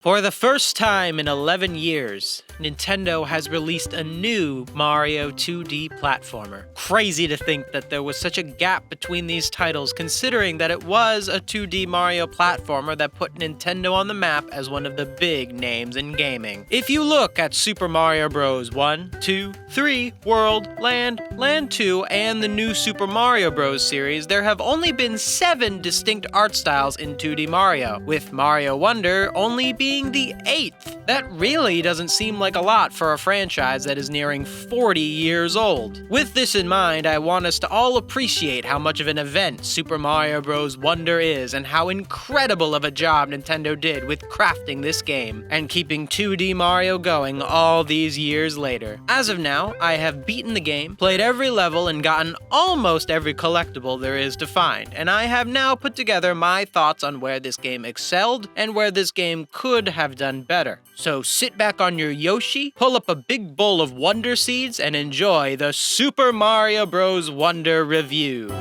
For the first time in 11 years, Nintendo has released a new Mario 2D platformer. Crazy to think that there was such a gap between these titles, considering that it was a 2D Mario platformer that put Nintendo on the map as one of the big names in gaming. If you look at Super Mario Bros. 1, 2, 3, World, Land, Land 2, and the new Super Mario Bros. Series, there have only been 7 distinct art styles in 2D Mario, with Mario Wonder only being the 8th. That really doesn't seem like a lot for a franchise that is nearing 40 years old. With this in mind, I want us to all appreciate how much of an event Super Mario Bros. Wonder is and how incredible of a job Nintendo did with crafting this game and keeping 2D Mario going all these years later. As of now, I have beaten the game, played every level, and gotten almost every collectible there is to find, and I have now put together my thoughts on where this game excelled and where this game could have done better. So sit back on your Yoshi, pull up a big bowl of Wonder Seeds, and enjoy the Super Mario Bros. Wonder review.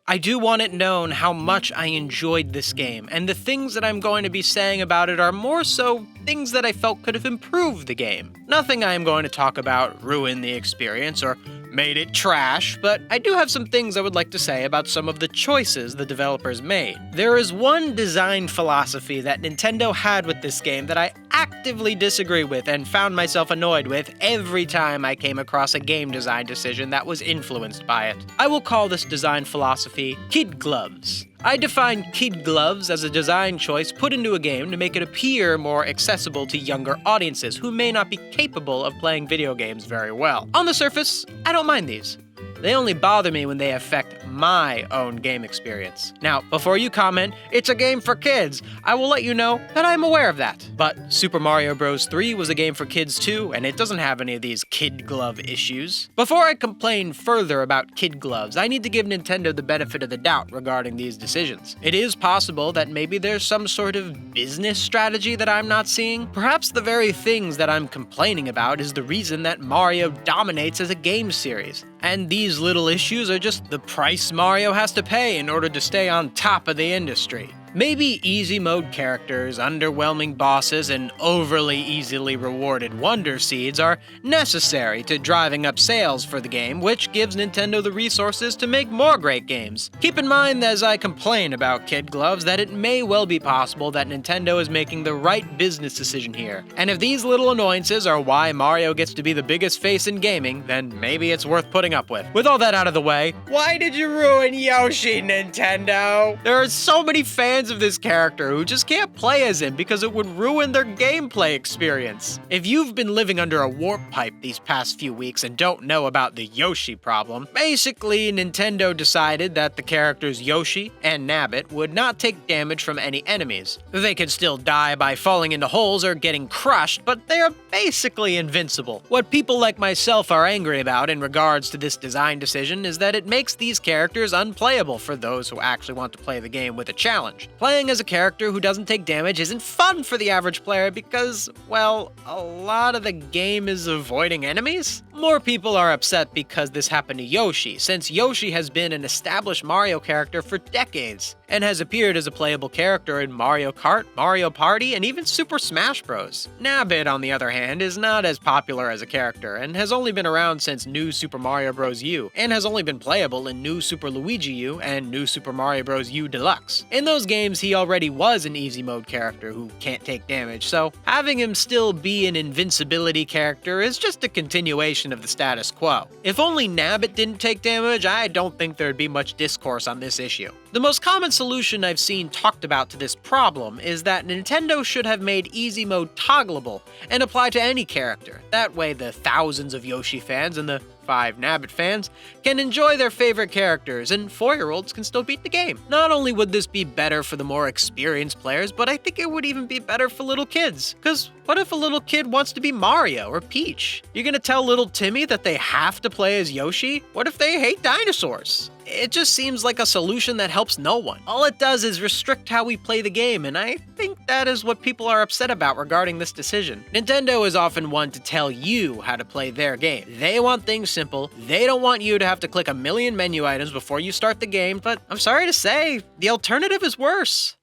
I do want it known how much I enjoyed this game, and the things that I'm going to be saying about it are more so things that I felt could have improved the game. Nothing I am going to talk about ruined the experience or made it trash, but I do have some things I would like to say about some of the choices the developers made. There is one design philosophy that Nintendo had with this game that I actively disagree with and found myself annoyed with every time I came across a game design decision that was influenced by it. I will call this design philosophy kid gloves. I define kid gloves as a design choice put into a game to make it appear more accessible to younger audiences who may not be capable of playing video games very well. On the surface, I don't mind these. They only bother me when they affect my own game experience. Now, before you comment, it's a game for kids, I will let you know that I'm aware of that. But Super Mario Bros. 3 was a game for kids too, and it doesn't have any of these kid glove issues. Before I complain further about kid gloves, I need to give Nintendo the benefit of the doubt regarding these decisions. It is possible that maybe there's some sort of business strategy that I'm not seeing. Perhaps the very things that I'm complaining about is the reason that Mario dominates as a game series. And these little issues are just the price Mario has to pay in order to stay on top of the industry. Maybe easy mode characters, underwhelming bosses, and overly easily rewarded Wonder Seeds are necessary to driving up sales for the game, which gives Nintendo the resources to make more great games. Keep in mind as I complain about kid gloves that it may well be possible that Nintendo is making the right business decision here. And if these little annoyances are why Mario gets to be the biggest face in gaming, then maybe it's worth putting up with. With all that out of the way, why did you ruin Yoshi, Nintendo? There are so many fans of this character who just can't play as him because it would ruin their gameplay experience. If you've been living under a warp pipe these past few weeks and don't know about the Yoshi problem, basically Nintendo decided that the characters Yoshi and Nabbit would not take damage from any enemies. They could still die by falling into holes or getting crushed, but they are basically invincible. What people like myself are angry about in regards to this design decision is that it makes these characters unplayable for those who actually want to play the game with a challenge. Playing as a character who doesn't take damage isn't fun for the average player because, well, a lot of the game is avoiding enemies. More people are upset because this happened to Yoshi, since Yoshi has been an established Mario character for decades, and has appeared as a playable character in Mario Kart, Mario Party, and even Super Smash Bros. Nabbit, on the other hand, is not as popular as a character, and has only been around since New Super Mario Bros. U, and has only been playable in New Super Luigi U and New Super Mario Bros. U Deluxe. In those games, he already was an easy mode character who can't take damage, so having him still be an invincibility character is just a continuation of the status quo. If only Nabbit didn't take damage, I don't think there'd be much discourse on this issue. The most common solution I've seen talked about to this problem is that Nintendo should have made easy mode toggleable and apply to any character. That way the thousands of Yoshi fans and the 5 Nabbit fans can enjoy their favorite characters, and 4-year-olds can still beat the game. Not only would this be better for the more experienced players, but I think it would even be better for little kids. Cause what if a little kid wants to be Mario or Peach? You're gonna tell little Timmy that they have to play as Yoshi? What if they hate dinosaurs? It just seems like a solution that helps no one. All it does is restrict how we play the game, and I think that is what people are upset about regarding this decision. Nintendo is often one to tell you how to play their game. They want things simple, they don't want you to have to click a million menu items before you start the game, but I'm sorry to say, the alternative is worse.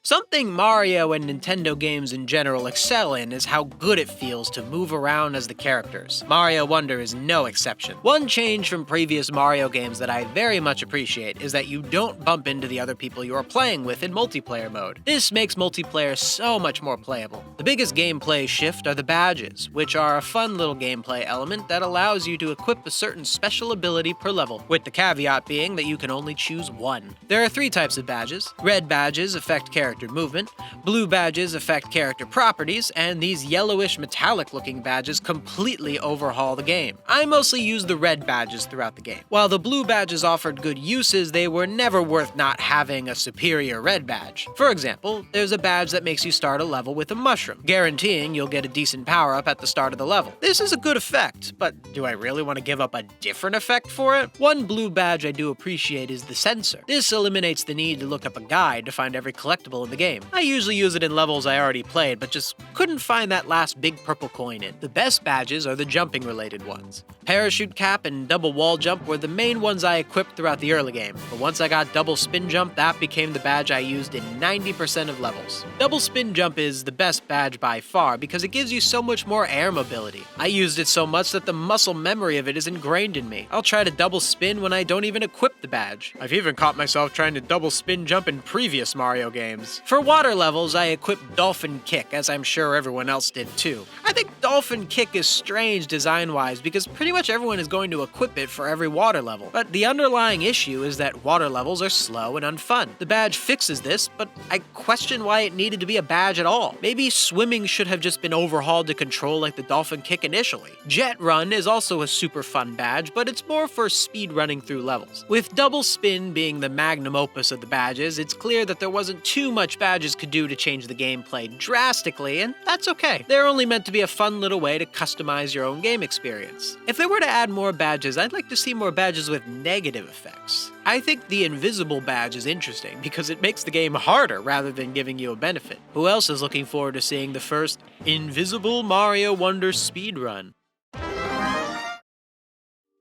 Something Mario and Nintendo games in general excel in is how good it feels to move around as the characters. Mario Wonder is no exception. One change from previous Mario games that I very much appreciate is that you don't bump into the other people you are playing with in multiplayer mode. This makes multiplayer so much more playable. The biggest gameplay shift are the badges, which are a fun little gameplay element that allows you to equip a certain special ability per level, with the caveat being that you can only choose one. There are 3 types of badges. Red badges affect character movement, blue badges affect character properties, and these yellowish metallic looking badges completely overhaul the game. I mostly used the red badges throughout the game. While the blue badges offered good uses, they were never worth not having a superior red badge. For example, there's a badge that makes you start a level with a mushroom, guaranteeing you'll get a decent power up at the start of the level. This is a good effect, but do I really want to give up a different effect for it? One blue badge I do appreciate is the sensor. This eliminates the need to look up a guide to find every collectible in the game. I usually use it in levels I already played, but just couldn't find that last big purple coin in. The best badges are the jumping related ones. Parachute cap and double wall jump were the main ones I equipped throughout the early game, but once I got double spin jump, that became the badge I used in 90% of levels. Double spin jump is the best badge by far because it gives you so much more air mobility. I used it so much that the muscle memory of it is ingrained in me. I'll try to double spin when I don't even equip the badge. I've even caught myself trying to double spin jump in previous Mario games. For water levels, I equipped Dolphin Kick, as I'm sure everyone else did too. I think Dolphin Kick is strange design-wise because pretty much everyone is going to equip it for every water level, but the underlying issue is that water levels are slow and unfun. The badge fixes this, but I question why it needed to be a badge at all. Maybe swimming should have just been overhauled to control like the Dolphin Kick initially. Jet Run is also a super fun badge, but it's more for speed running through levels. With Double Spin being the magnum opus of the badges, it's clear that there wasn't too much badges could do to change the gameplay drastically, and that's okay. They're only meant to be a fun little way to customize your own game experience. If they were to add more badges, I'd like to see more badges with negative effects. I think the invisible badge is interesting because it makes the game harder rather than giving you a benefit. Who else is looking forward to seeing the first Invisible Mario Wonder speedrun?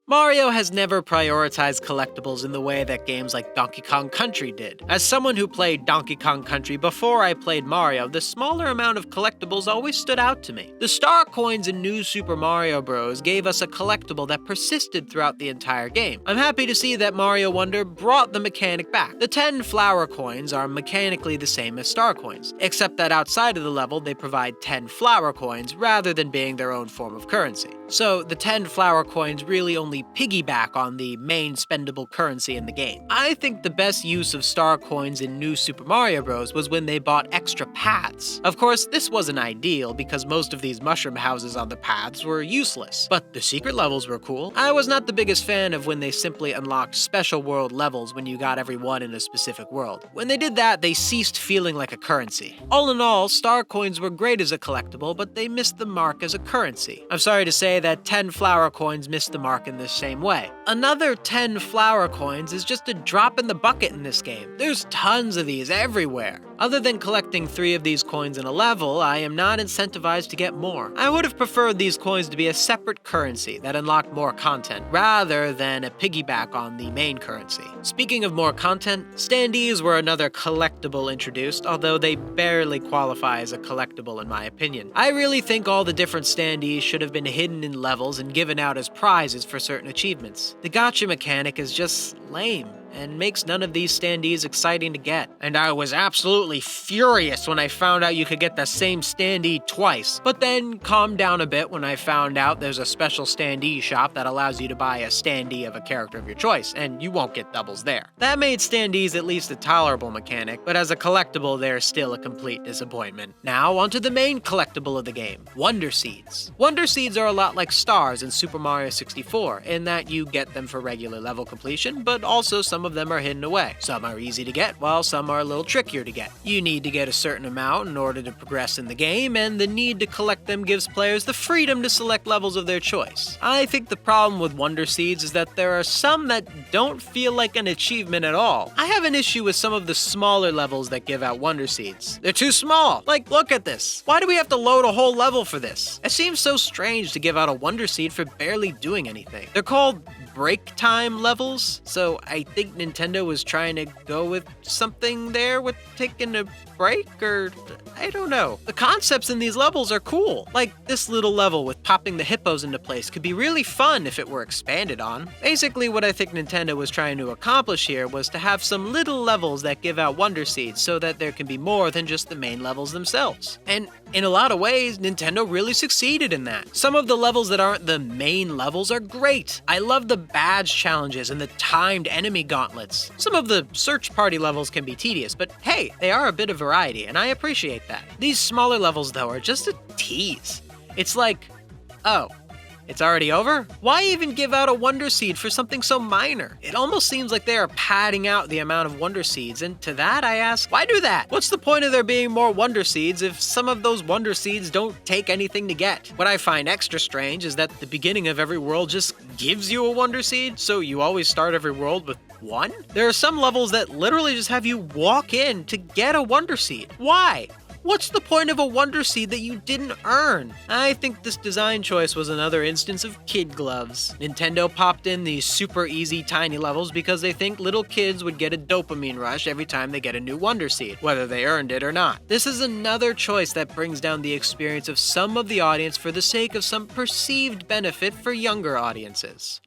Mario has never prioritized collectibles in the way that games like Donkey Kong Country did. As someone who played Donkey Kong Country before I played Mario, the smaller amount of collectibles always stood out to me. The star coins in New Super Mario Bros. Gave us a collectible that persisted throughout the entire game. I'm happy to see that Mario Wonder brought the mechanic back. The 10 flower coins are mechanically the same as star coins, except that outside of the level they provide 10 flower coins rather than being their own form of currency. So the 10 flower coins really only piggyback on the main spendable currency in the game. I think the best use of star coins in New Super Mario Bros. Was when they bought extra paths. Of course, this wasn't ideal because most of these mushroom houses on the paths were useless, but the secret levels were cool. I was not the biggest fan of when they simply unlocked special world levels when you got every one in a specific world. When they did that, they ceased feeling like a currency. All in all, star coins were great as a collectible, but they missed the mark as a currency. I'm sorry to say that 10 flower coins missed the mark in this same way. Another 10 flower coins is just a drop in the bucket in this game. There's tons of these everywhere. Other than collecting 3 of these coins in a level, I am not incentivized to get more. I would have preferred these coins to be a separate currency that unlocked more content, rather than a piggyback on the main currency. Speaking of more content, standees were another collectible introduced, although they barely qualify as a collectible in my opinion. I really think all the different standees should have been hidden in levels and given out as prizes for certain achievements. The gacha mechanic is just lame and makes none of these standees exciting to get. And I was absolutely furious when I found out you could get the same standee twice, but then calmed down a bit when I found out there's a special standee shop that allows you to buy a standee of a character of your choice, and you won't get doubles there. That made standees at least a tolerable mechanic, but as a collectible, they're still a complete disappointment. Now, onto the main collectible of the game, Wonder Seeds. Wonder Seeds are a lot like stars in Super Mario 64, in that you get them for regular level completion, but also some some of them are hidden away. Some are easy to get, while some are a little trickier to get. You need to get a certain amount in order to progress in the game, and the need to collect them gives players the freedom to select levels of their choice. I think the problem with Wonder Seeds is that there are some that don't feel like an achievement at all. I have an issue with some of the smaller levels that give out Wonder Seeds. They're too small. Like, look at this. Why do we have to load a whole level for this? It seems so strange to give out a Wonder Seed for barely doing anything. They're called break time levels, so I think Nintendo was trying to go with something there with taking a break, or I don't know. The concepts in these levels are cool. Like this little level with popping the hippos into place could be really fun if it were expanded on. Basically, what I think Nintendo was trying to accomplish here was to have some little levels that give out Wonder Seeds so that there can be more than just the main levels themselves. And in a lot of ways, Nintendo really succeeded in that. Some of the levels that aren't the main levels are great. I love the badge challenges and the timed enemy gauntlets. Some of the search party levels can be tedious, but hey, they are a bit of variety, and I appreciate that. These smaller levels, though, are just a tease. It's like, oh, it's already over? Why even give out a Wonder Seed for something so minor? It almost seems like they are padding out the amount of Wonder Seeds, and to that I ask, why do that? What's the point of there being more Wonder Seeds if some of those Wonder Seeds don't take anything to get? What I find extra strange is that the beginning of every world just gives you a Wonder Seed, so you always start every world with one? There are some levels that literally just have you walk in to get a Wonder Seed. Why? What's the point of a Wonder Seed that you didn't earn? I think this design choice was another instance of kid gloves. Nintendo popped in these super easy tiny levels because they think little kids would get a dopamine rush every time they get a new Wonder Seed, whether they earned it or not. This is another choice that brings down the experience of some of the audience for the sake of some perceived benefit for younger audiences.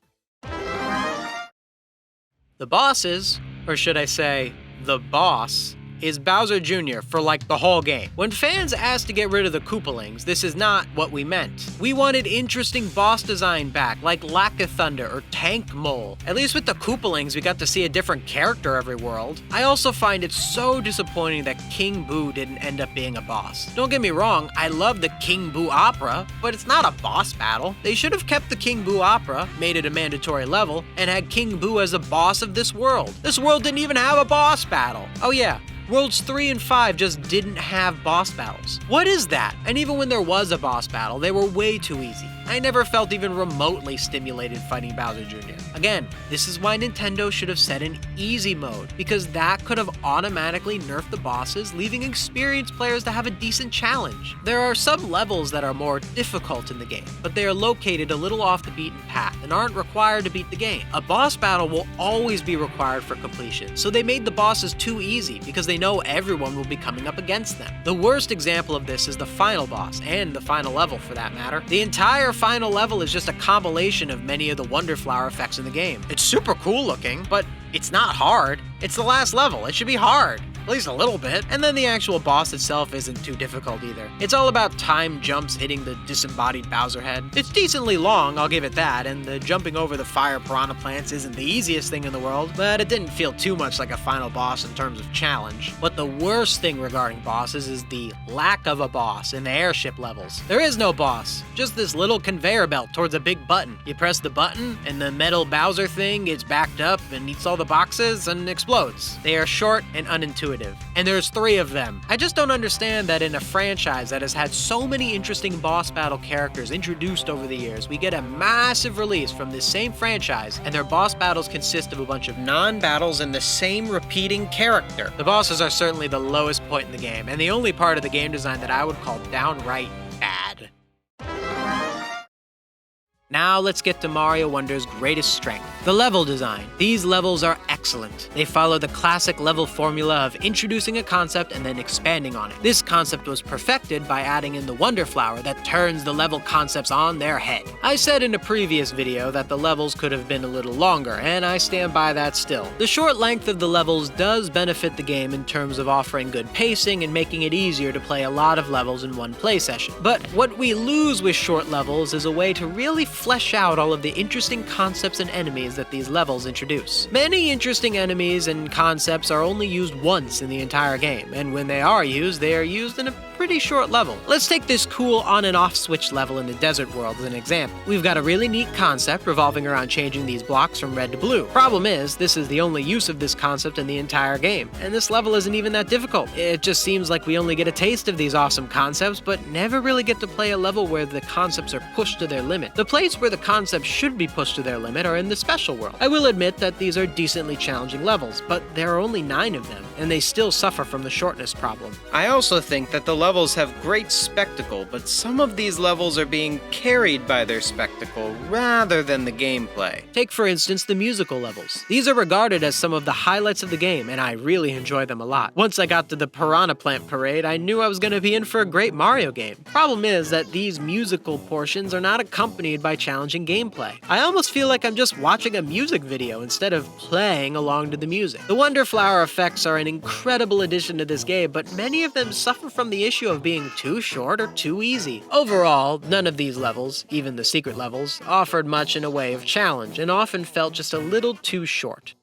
The bosses, or should I say, the boss, is Bowser Jr. for like the whole game. When fans asked to get rid of the Koopalings, this is not what we meant. We wanted interesting boss design back, like Lack of Thunder or Tank Mole. At least with the Koopalings, we got to see a different character every world. I also find it so disappointing that King Boo didn't end up being a boss. Don't get me wrong, I love the King Boo Opera, but it's not a boss battle. They should have kept the King Boo Opera, made it a mandatory level, and had King Boo as the boss of this world. This world didn't even have a boss battle. Oh yeah, Worlds 3 and 5 just didn't have boss battles. What is that? And even when there was a boss battle, they were way too easy. I never felt even remotely stimulated fighting Bowser Jr. Again, this is why Nintendo should have set an easy mode, because that could have automatically nerfed the bosses, leaving experienced players to have a decent challenge. There are some levels that are more difficult in the game, but they are located a little off the beaten path and aren't required to beat the game. A boss battle will always be required for completion, so they made the bosses too easy because they know everyone will be coming up against them. The worst example of this is the final boss, and the final level for that matter. The entire final level is just a compilation of many of the Wonder Flower effects in the game. It's super cool looking, but it's not hard. It's the last level. It should be hard. At least a little bit. And then the actual boss itself isn't too difficult either. It's all about time jumps hitting the disembodied Bowser head. It's decently long, I'll give it that, and the jumping over the fire piranha plants isn't the easiest thing in the world, but it didn't feel too much like a final boss in terms of challenge. But the worst thing regarding bosses is the lack of a boss in the airship levels. There is no boss, just this little conveyor belt towards a big button. You press the button, and the metal Bowser thing gets backed up and eats all the boxes and explodes. They are short and unintuitive. And there's 3 of them. I just don't understand that in a franchise that has had so many interesting boss battle characters introduced over the years, we get a massive release from this same franchise, and their boss battles consist of a bunch of non-battles and the same repeating character. The bosses are certainly the lowest point in the game, and the only part of the game design that I would call downright bad. Now let's get to Mario Wonder's greatest strength, the level design. These levels are excellent. They follow the classic level formula of introducing a concept and then expanding on it. This concept was perfected by adding in the Wonder Flower that turns the level concepts on their head. I said in a previous video that the levels could have been a little longer, and I stand by that still. The short length of the levels does benefit the game in terms of offering good pacing and making it easier to play a lot of levels in one play session. But what we lose with short levels is a way to really flesh out all of the interesting concepts and enemies that these levels introduce. Many interesting enemies and concepts are only used once in the entire game, and when they are used in a pretty short level. Let's take this cool on and off switch level in the desert world as an example. We've got a really neat concept revolving around changing these blocks from red to blue. Problem is, this is the only use of this concept in the entire game, and this level isn't even that difficult. It just seems like we only get a taste of these awesome concepts, but never really get to play a level where the concepts are pushed to their limit. The place where the concepts should be pushed to their limit are in the special world. I will admit that these are decently challenging levels, but there are only 9 of them, and they still suffer from the shortness problem. I also think that the levels have great spectacle, but some of these levels are being carried by their spectacle rather than the gameplay. Take for instance the musical levels. These are regarded as some of the highlights of the game, and I really enjoy them a lot. Once I got to the Piranha Plant Parade, I knew I was going to be in for a great Mario game. Problem is that these musical portions are not accompanied by challenging gameplay. I almost feel like I'm just watching a music video instead of playing along to the music. The Wonder Flower effects are an incredible addition to this game, but many of them suffer from the issue of being too short or too easy. Overall, none of these levels, even the secret levels, offered much in a way of challenge and often felt just a little too short.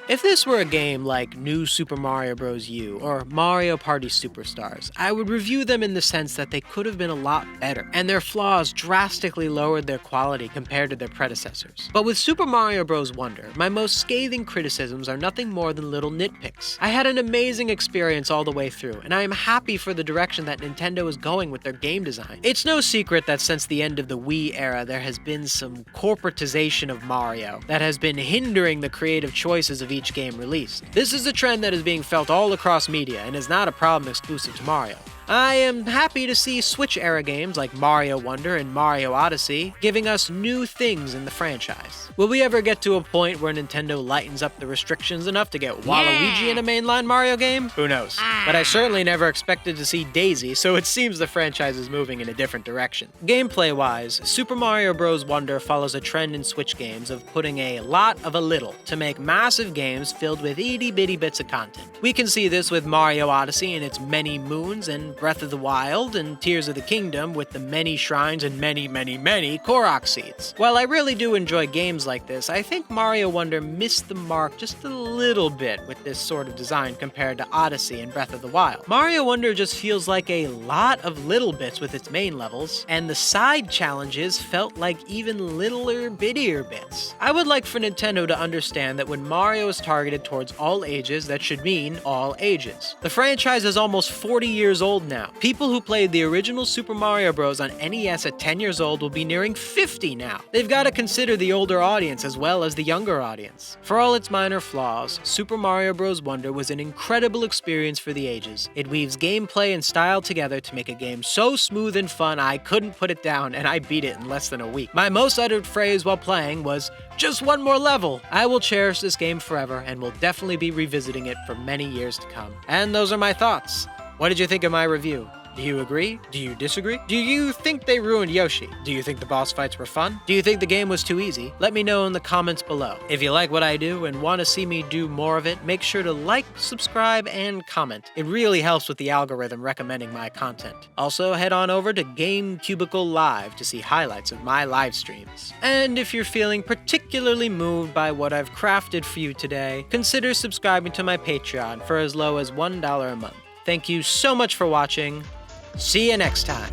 If this were a game like New Super Mario Bros. U or Mario Party Superstars, I would review them in the sense that they could have been a lot better, and their flaws drastically lowered their quality compared to their predecessors. But with Super Mario Bros. Wonder, my most scathing criticisms are nothing more than little nitpicks. I had an amazing experience all the way through, and I am happy for the direction that Nintendo is going with their game design. It's no secret that since the end of the Wii era, there has been some corporatization of Mario that has been hindering the creative choices of each game released. This is a trend that is being felt all across media and is not a problem exclusive to Mario. I am happy to see Switch-era games like Mario Wonder and Mario Odyssey giving us new things in the franchise. Will we ever get to a point where Nintendo lightens up the restrictions enough to get Waluigi in a mainline Mario game? Who knows? But I certainly never expected to see Daisy, so it seems the franchise is moving in a different direction. Gameplay-wise, Super Mario Bros. Wonder follows a trend in Switch games of putting a lot of a little to make massive games filled with itty-bitty bits of content. We can see this with Mario Odyssey and its many moons, and Breath of the Wild and Tears of the Kingdom with the many shrines and many Korok seeds. While I really do enjoy games like this, I think Mario Wonder missed the mark just a little bit with this sort of design compared to Odyssey and Breath of the Wild. Mario Wonder just feels like a lot of little bits with its main levels, and the side challenges felt like even littler, bittier bits. I would like for Nintendo to understand that when Mario is targeted towards all ages, that should mean all ages. The franchise is almost 40 years old now. People who played the original Super Mario Bros. On NES at 10 years old will be nearing 50 now. They've got to consider the older audience as well as the younger audience. For all its minor flaws, Super Mario Bros. Wonder was an incredible experience for the ages. It weaves gameplay and style together to make a game so smooth and fun I couldn't put it down, and I beat it in less than a week. My most uttered phrase while playing was, "Just one more level!" I will cherish this game forever and will definitely be revisiting it for many years to come. And those are my thoughts. What did you think of my review? Do you agree? Do you disagree? Do you think they ruined Yoshi? Do you think the boss fights were fun? Do you think the game was too easy? Let me know in the comments below. If you like what I do and want to see me do more of it, make sure to like, subscribe, and comment. It really helps with the algorithm recommending my content. Also, head on over to Game Cubicle Live to see highlights of my live streams. And if you're feeling particularly moved by what I've crafted for you today, consider subscribing to my Patreon for as low as $1 a month. Thank you so much for watching. See you next time.